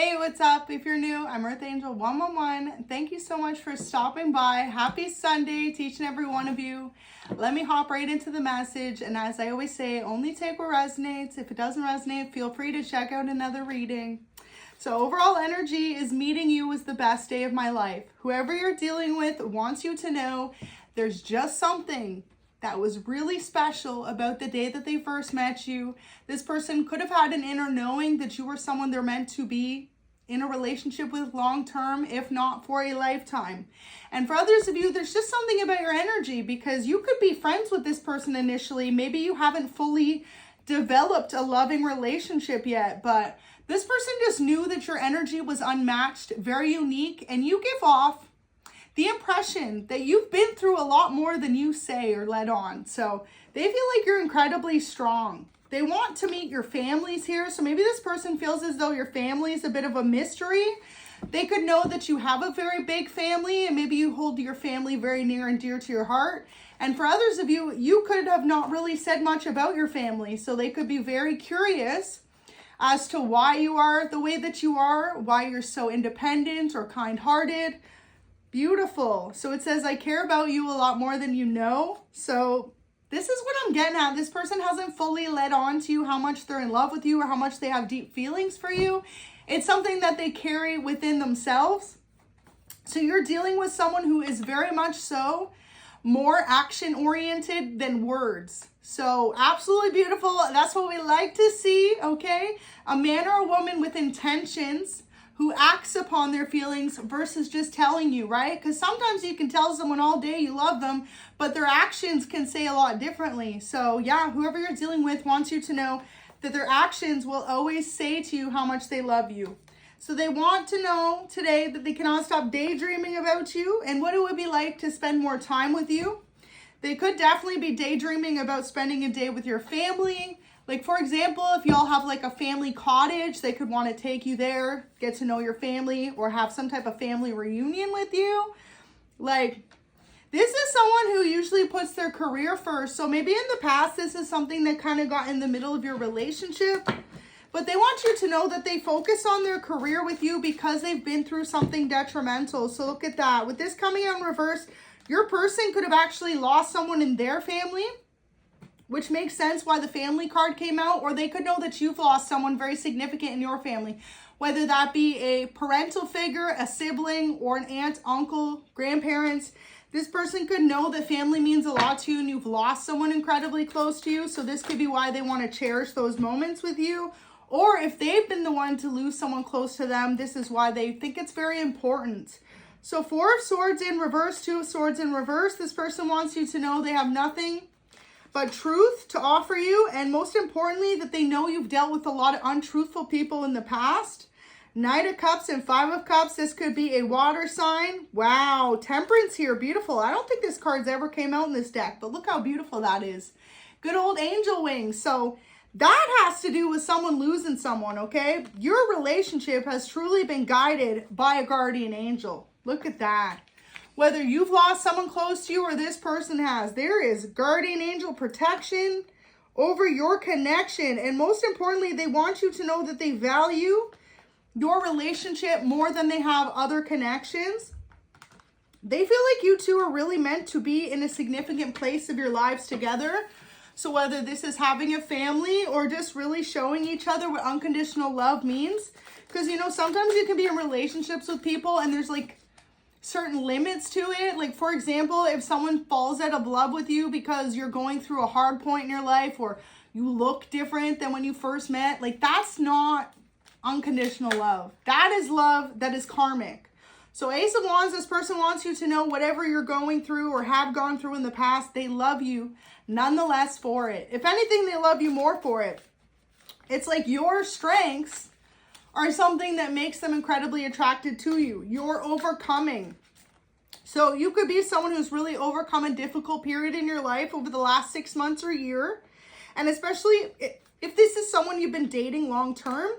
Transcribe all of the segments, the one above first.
Hey, what's up? If you're new, I'm Earth Angel 111. Thank you so much for stopping by. Happy Sunday to each and every one of you. Let me hop right into the message. And as I always say, only take what resonates. If it doesn't resonate, feel free to check out another reading. So overall energy is meeting you was the best day of my life. Whoever you're dealing with wants you to know there's just something that was really special about the day that they first met you. This person could have had an inner knowing that you were someone they're meant to be in a relationship with long term, if not for a lifetime. And for others of you, there's just something about your energy because you could be friends with this person initially. Maybe you haven't fully developed a loving relationship yet, but this person just knew that your energy was unmatched, very unique, and you give off the impression that you've been through a lot more than you say or let on. So they feel like you're incredibly strong. They want to meet your families here. So maybe this person feels as though your family is a bit of a mystery. They could know that you have a very big family and maybe you hold your family very near and dear to your heart. And for others of you, you could have not really said much about your family. So they could be very curious as to why you are the way that you are, why you're so independent or kind-hearted. Beautiful. So it says, I care about you a lot more than you know. So this is what I'm getting at. This person hasn't fully led on to you how much they're in love with you or how much they have deep feelings for you. It's something that they carry within themselves. So you're dealing with someone who is very much so more action oriented than words. So absolutely beautiful. That's what we like to see, okay? A man or a woman with intentions who acts upon their feelings versus just telling you, right? Because sometimes you can tell someone all day you love them, but their actions can say a lot differently. So yeah, whoever you're dealing with wants you to know that their actions will always say to you how much they love you. So they want to know today that they cannot stop daydreaming about you and what it would be like to spend more time with you. They could definitely be daydreaming about spending a day with your family. Like, for example, if y'all have like a family cottage, they could want to take you there, get to know your family, or have some type of family reunion with you. Like, this is someone who usually puts their career first. So maybe in the past, this is something that kind of got in the middle of your relationship. But they want you to know that they focus on their career with you because they've been through something detrimental. So look at that. With this coming out in reverse, your person could have actually lost someone in their family, which makes sense why the family card came out, or they could know that you've lost someone very significant in your family, whether that be a parental figure, a sibling, or an aunt, uncle, grandparents. This person could know that family means a lot to you and you've lost someone incredibly close to you. So this could be why they want to cherish those moments with you. Or if they've been the one to lose someone close to them, this is why they think it's very important. So 4 of Swords in reverse, 2 of Swords in reverse. This person wants you to know they have nothing but truth to offer you, and most importantly, that they know you've dealt with a lot of untruthful people in the past. Knight of Cups and 5 of Cups. This could be a water sign. Wow, Temperance here, beautiful. I don't think this card's ever came out in this deck, but look how beautiful that is. Good old angel wings. So that has to do with someone losing someone, okay? Your relationship has truly been guided by a guardian angel. Look at that. Whether you've lost someone close to you or this person has, there is guardian angel protection over your connection. And most importantly, they want you to know that they value your relationship more than they have other connections. They feel like you two are really meant to be in a significant place of your lives together. So whether this is having a family or just really showing each other what unconditional love means. Because, you know, sometimes you can be in relationships with people and there's like certain limits to it. Like, for example, if someone falls out of love with you because you're going through a hard point in your life or you look different than when you first met, like, that's not unconditional love. That is love that is karmic. So Ace of Wands, this person wants you to know whatever you're going through or have gone through in the past, they love you nonetheless for it. If anything, they love you more for it. It's like your strengths are something that makes them incredibly attracted to you. You're overcoming. So you could be someone who's really overcome a difficult period in your life over the last 6 months or a year. And especially if this is someone you've been dating long term,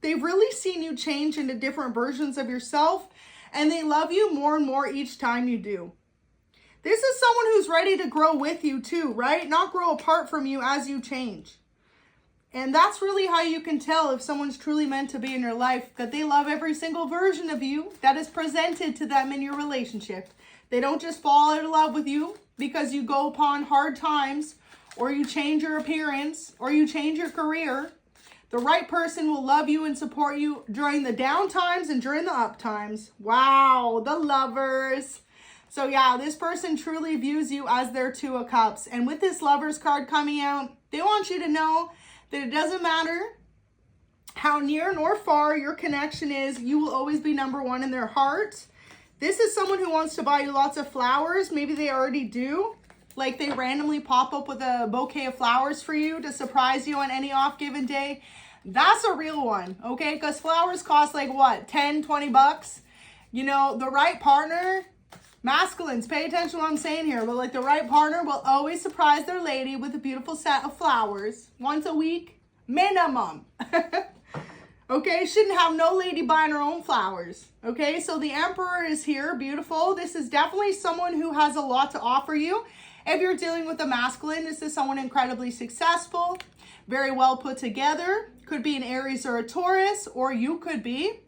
they've really seen you change into different versions of yourself and they love you more and more each time you do. This is someone who's ready to grow with you too, right? Not grow apart from you as you change. And that's really how you can tell if someone's truly meant to be in your life, that they love every single version of you that is presented to them in your relationship. They don't just fall out of love with you because you go upon hard times, or you change your appearance, or you change your career. The right person will love you and support you during the down times and during the up times. Wow, the lovers. So yeah, this person truly views you as their Two of Cups. And with this Lovers card coming out, they want you to know that it doesn't matter how near nor far your connection is, you will always be number one in their heart. This is someone who wants to buy you lots of flowers. Maybe they already do. Like they randomly pop up with a bouquet of flowers for you to surprise you on any off given day. That's a real one, okay? Because flowers cost like what, 10, 20 bucks? You know, the right partner, masculines, pay attention to what I'm saying here, but like the right partner will always surprise their lady with a beautiful set of flowers once a week, minimum. Okay, shouldn't have no lady buying her own flowers. Okay, so the Emperor is here, beautiful. This is definitely someone who has a lot to offer you. If you're dealing with a masculine, this is someone incredibly successful, very well put together. Could be an Aries or a Taurus, or you could be.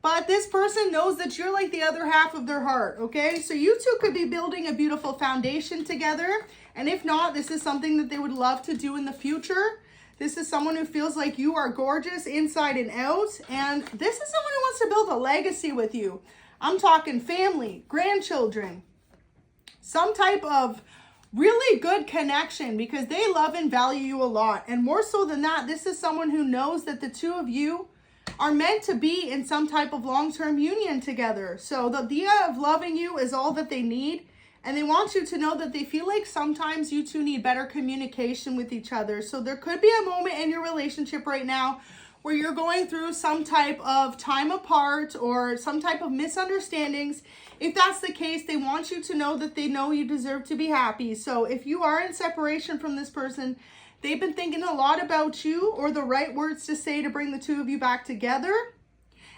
But this person knows that you're like the other half of their heart, okay? So you two could be building a beautiful foundation together. And if not, this is something that they would love to do in the future. This is someone who feels like you are gorgeous inside and out. And this is someone who wants to build a legacy with you. I'm talking family, grandchildren, some type of really good connection, because they love and value you a lot. And more so than that, this is someone who knows that the two of you are meant to be in some type of long-term union together. So the idea of loving you is all that they need. And they want you to know that they feel like sometimes you two need better communication with each other. So there could be a moment in your relationship right now where you're going through some type of time apart or some type of misunderstandings. If that's the case, they want you to know that they know you deserve to be happy. So if you are in separation from this person, they've been thinking a lot about you or the right words to say to bring the two of you back together.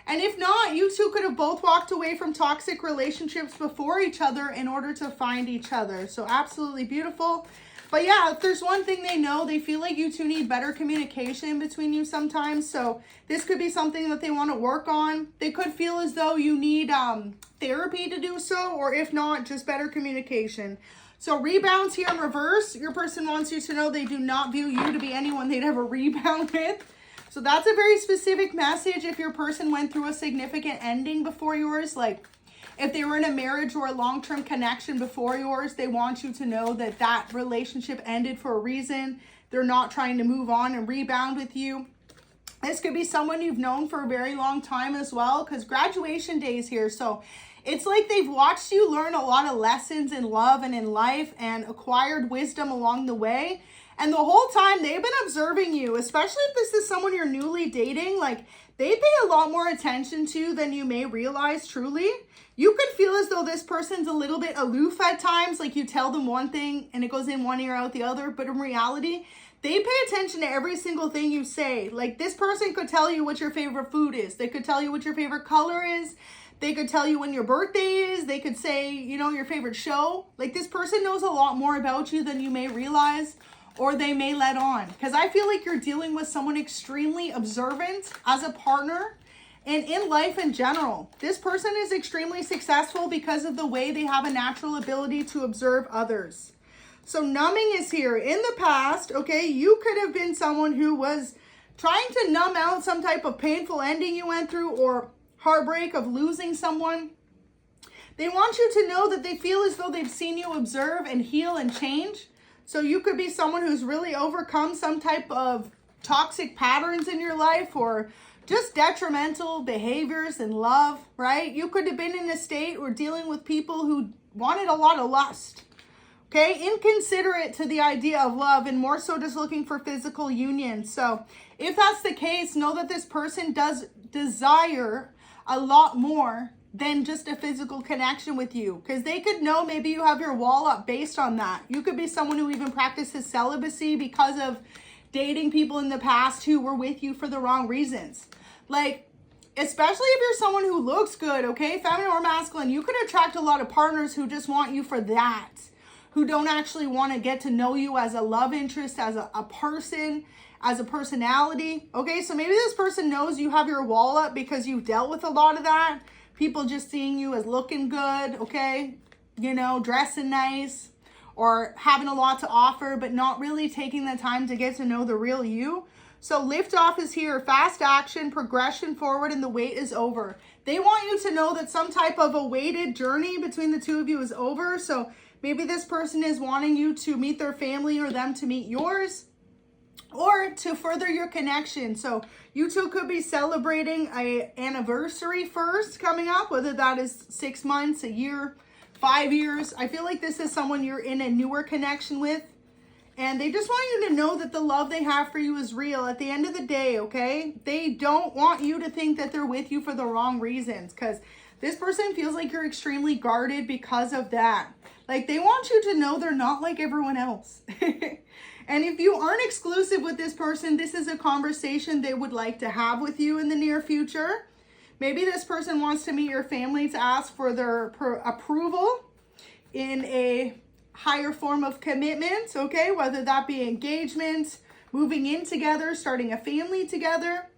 And if not, you two could have both walked away from toxic relationships before each other in order to find each other. So absolutely beautiful. But yeah, if there's one thing they know, they feel like you two need better communication between you sometimes. So this could be something that they want to work on. They could feel as though you need therapy to do so, or if not, just better communication. So rebounds here in reverse. Your person wants you to know they do not view you to be anyone they'd ever rebound with. So that's a very specific message if your person went through a significant ending before yours. Like if they were in a marriage or a long-term connection before yours, they want you to know that that relationship ended for a reason. They're not trying to move on and rebound with you. This could be someone you've known for a very long time as well, because graduation day is here. So it's like they've watched you learn a lot of lessons in love and in life and acquired wisdom along the way. And the whole time they've been observing you, especially if this is someone you're newly dating, like they pay a lot more attention to than you may realize truly. You could feel as though this person's a little bit aloof at times, like you tell them one thing and it goes in one ear out the other, but in reality, they pay attention to every single thing you say. Like this person could tell you what your favorite food is. They could tell you what your favorite color is. They could tell you when your birthday is. They could say, you know, your favorite show. Like this person knows a lot more about you than you may realize, or they may let on. Because I feel like you're dealing with someone extremely observant as a partner and in life in general. This person is extremely successful because of the way they have a natural ability to observe others. So numbing is here. In the past, okay, you could have been someone who was trying to numb out some type of painful ending you went through or heartbreak of losing someone. They want you to know that they feel as though they've seen you observe and heal and change. So you could be someone who's really overcome some type of toxic patterns in your life or just detrimental behaviors in love, right? You could have been in a state or dealing with people who wanted a lot of lust, okay? Inconsiderate to the idea of love and more so just looking for physical union. So if that's the case, know that this person does desire a lot more than just a physical connection with you, because they could know maybe you have your wall up based on that. You could be someone who even practices celibacy because of dating people in the past who were with you for the wrong reasons. Like, especially if you're someone who looks good, okay, feminine or masculine, you could attract a lot of partners who just want you for that, who don't actually want to get to know you as a love interest, as a person, as a personality. Okay, so maybe this person knows you have your wall up because you've dealt with a lot of that. People just seeing you as looking good, okay, you know, dressing nice, or having a lot to offer, but not really taking the time to get to know the real you. So liftoff is here, fast action, progression forward, and the wait is over. They want you to know that some type of a weighted journey between the two of you is over. So maybe this person is wanting you to meet their family or them to meet yours, or to further your connection. So you two could be celebrating an anniversary first coming up, whether that is 6 months, a year, 5 years. I feel like this is someone you're in a newer connection with. And they just want you to know that the love they have for you is real at the end of the day, okay? They don't want you to think that they're with you for the wrong reasons, because this person feels like you're extremely guarded because of that. Like, they want you to know they're not like everyone else. And if you aren't exclusive with this person, this is a conversation they would like to have with you in the near future. Maybe this person wants to meet your family to ask for their approval in a higher form of commitment, okay? Whether that be engagement, moving in together, starting a family together.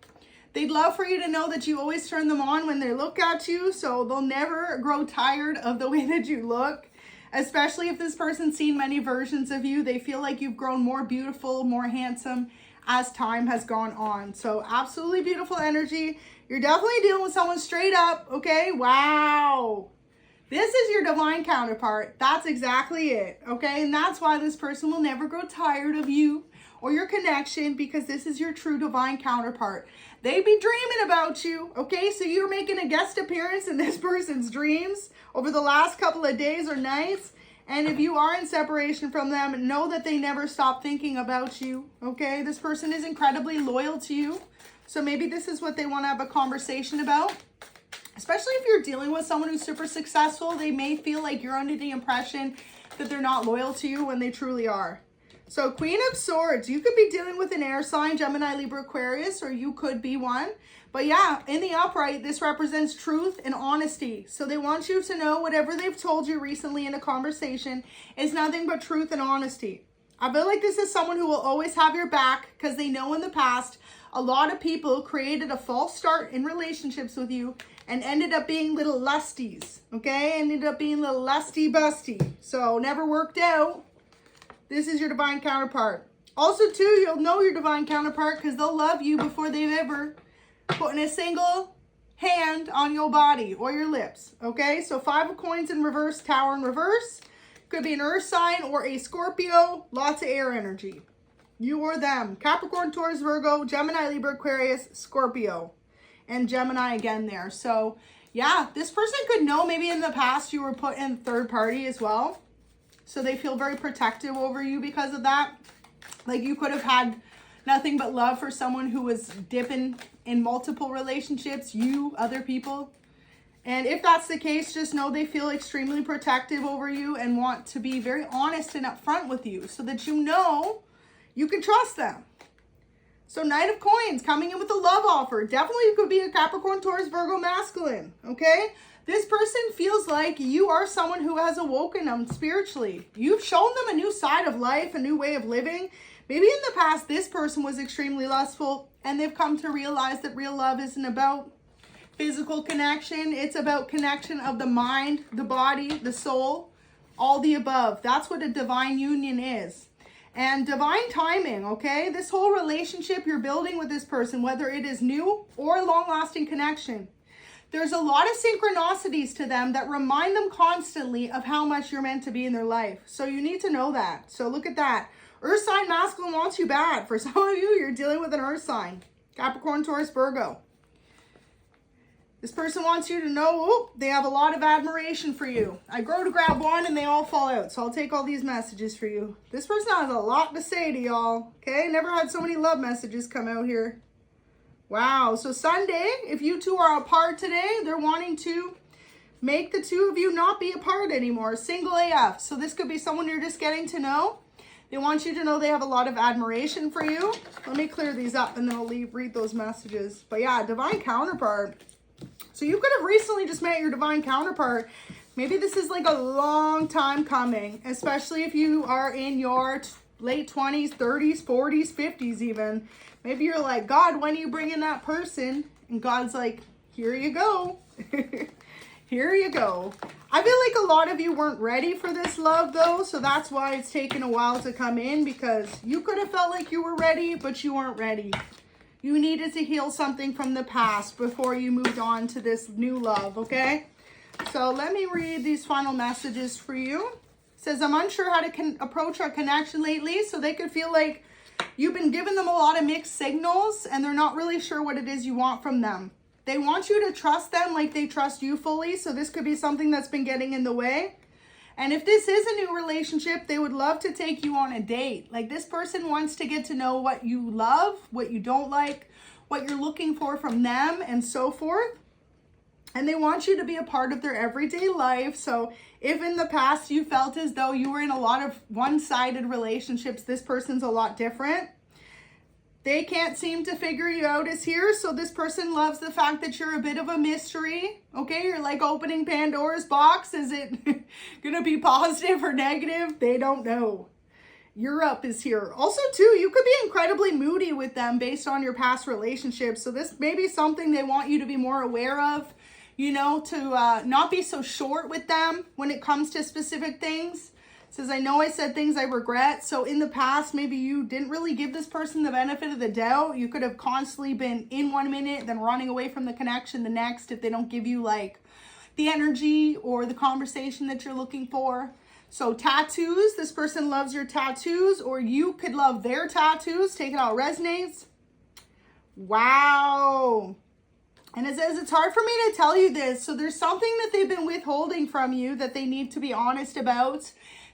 They'd love for you to know that you always turn them on when they look at you, so they'll never grow tired of the way that you look. Especially if this person's seen many versions of you, they feel like you've grown more beautiful, more handsome as time has gone on. So absolutely beautiful energy. You're definitely dealing with someone straight up, okay? Wow. This is your divine counterpart. That's exactly it, okay? And that's why this person will never grow tired of you or your connection, because this is your true divine counterpart. They be dreaming about you, okay? So you're making a guest appearance in this person's dreams over the last couple of days or nights. And if you are in separation from them, know that they never stop thinking about you, okay? This person is incredibly loyal to you. So maybe this is what they want to have a conversation about. Especially if you're dealing with someone who's super successful, they may feel like you're under the impression that they're not loyal to you when they truly are. So Queen of Swords, you could be dealing with an air sign, Gemini, Libra, Aquarius, or you could be one. But yeah, in the upright, this represents truth and honesty. So they want you to know whatever they've told you recently in a conversation is nothing but truth and honesty. I feel like this is someone who will always have your back, because they know in the past, a lot of people created a false start in relationships with you and ended up being little lusties, okay? Ended up being little lusty busty. So never worked out. This is your divine counterpart. Also, too, you'll know your divine counterpart because they'll love you before they've ever put in a single hand on your body or your lips, okay? So 5 of Coins in reverse, Tower in reverse. Could be an earth sign or a Scorpio. Lots of air energy. You or them. Capricorn, Taurus, Virgo, Gemini, Libra, Aquarius, Scorpio. And Gemini again there. So, yeah, this person could know maybe in the past you were put in third party as well. So they feel very protective over you because of that. Like you could have had nothing but love for someone who was dipping in multiple relationships, you, other people. And if that's the case, just know they feel extremely protective over you and want to be very honest and upfront with you so that you know you can trust them. So Knight of Coins coming in with a love offer. Definitely could be a Capricorn, Taurus, Virgo masculine, okay? This person feels like you are someone who has awoken them spiritually. You've shown them a new side of life, a new way of living. Maybe in the past, this person was extremely lustful and they've come to realize that real love isn't about physical connection. It's about connection of the mind, the body, the soul, all the above. That's what a divine union is. And divine timing, okay? This whole relationship you're building with this person, whether it is new or a long-lasting connection, there's a lot of synchronicities to them that remind them constantly of how much you're meant to be in their life. So you need to know that. So look at that. Earth sign masculine wants you bad. For some of you, you're dealing with an earth sign. Capricorn, Taurus, Virgo. This person wants you to know, they have a lot of admiration for you. I go to grab one and they all fall out. So I'll take all these messages for you. This person has a lot to say to y'all. Okay, never had so many love messages come out here. Wow, so Sunday, if you two are apart today, they're wanting to make the two of you not be apart anymore. Single AF. So this could be someone you're just getting to know. They want you to know they have a lot of admiration for you. Let me clear these up and then I'll read those messages. But yeah, divine counterpart. So you could have recently just met your divine counterpart. Maybe this is like a long time coming, especially if you are in your late 20s, 30s, 40s, 50s even. Maybe you're like, God, when are you bringing that person? And God's like, here you go. Here you go. I feel like a lot of you weren't ready for this love though, so that's why it's taken a while to come in, because you could have felt like you were ready, but you weren't ready. You needed to heal something from the past before you moved on to this new love, okay? So let me read these final messages for you. It says, I'm unsure how to approach our connection lately, so they could feel like you've been giving them a lot of mixed signals and they're not really sure what it is you want from them. They want you to trust them like they trust you fully. So this could be something that's been getting in the way. And if this is a new relationship, they would love to take you on a date. Like this person wants to get to know what you love, what you don't like, what you're looking for from them, and so forth. And they want you to be a part of their everyday life. So if in the past you felt as though you were in a lot of one-sided relationships, this person's a lot different. They can't seem to figure you out as here. So this person loves the fact that you're a bit of a mystery. Okay, you're like opening Pandora's box. Is it going to be positive or negative? They don't know. Europe is here. Also too, you could be incredibly moody with them based on your past relationships. So this may be something they want you to be more aware of, you know, to not be so short with them when it comes to specific things. It says, I know I said things I regret. So in the past, maybe you didn't really give this person the benefit of the doubt. You could have constantly been in 1 minute, then running away from the connection the next if they don't give you like the energy or the conversation that you're looking for. So tattoos, this person loves your tattoos, or you could love their tattoos. Take it how it resonates. Wow. And it says, it's hard for me to tell you this. So there's something that they've been withholding from you that they need to be honest about.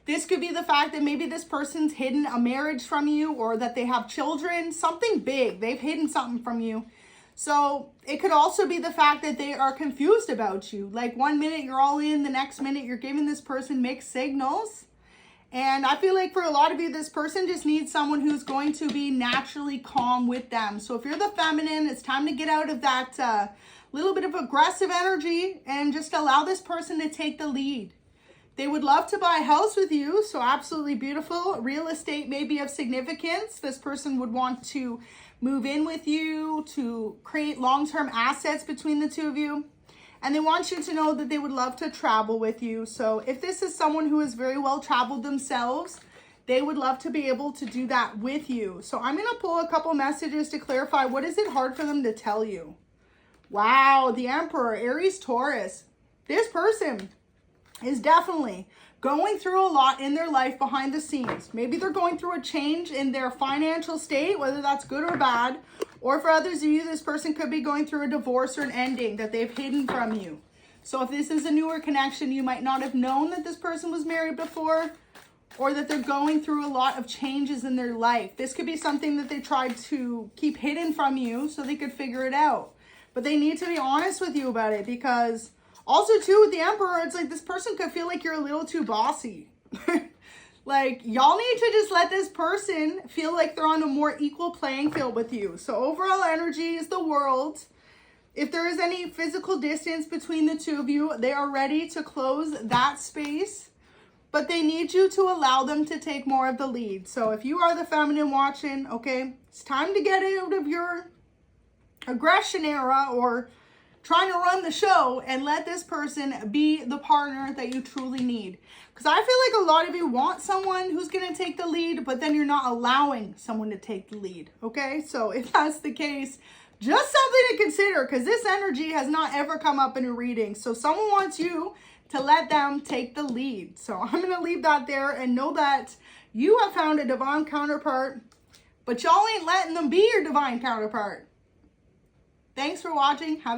This could be the fact that maybe this person's hidden a marriage from you, or that they have children, something big. They've hidden something from you. So it could also be the fact that they are confused about you. Like 1 minute you're all in, the next minute you're giving this person mixed signals. And I feel like for a lot of you, this person just needs someone who's going to be naturally calm with them. So if you're the feminine, it's time to get out of that little bit of aggressive energy and just allow this person to take the lead. They would love to buy a house with you, so absolutely beautiful. Real estate may be of significance. This person would want to move in with you, to create long-term assets between the two of you. And they want you to know that they would love to travel with you. So if this is someone who is very well traveled themselves, they would love to be able to do that with you. So I'm going to pull a couple messages to clarify, what is it hard for them to tell you? Wow, the Emperor, Aries, Taurus. This person is definitely going through a lot in their life behind the scenes. Maybe they're going through a change in their financial state, whether that's good or bad. Or for others of you, this person could be going through a divorce or an ending that they've hidden from you. So if this is a newer connection, you might not have known that this person was married before, or that they're going through a lot of changes in their life. This could be something that they tried to keep hidden from you so they could figure it out. But they need to be honest with you about it, because also too with the Emperor, it's like this person could feel like you're a little too bossy. Like y'all need to just let this person feel like they're on a more equal playing field with you. So overall energy is the World. If there is any physical distance between the two of you, they are ready to close that space, but they need you to allow them to take more of the lead. So if you are the feminine watching, okay, it's time to get out of your aggression era or trying to run the show and let this person be the partner that you truly need. Because I feel like a lot of you want someone who's going to take the lead, but then you're not allowing someone to take the lead. Okay, so if that's the case, just something to consider, because this energy has not ever come up in a reading. So someone wants you to let them take the lead. So I'm going to leave that there and know that you have found a divine counterpart, but y'all ain't letting them be your divine counterpart. Thanks for watching. Have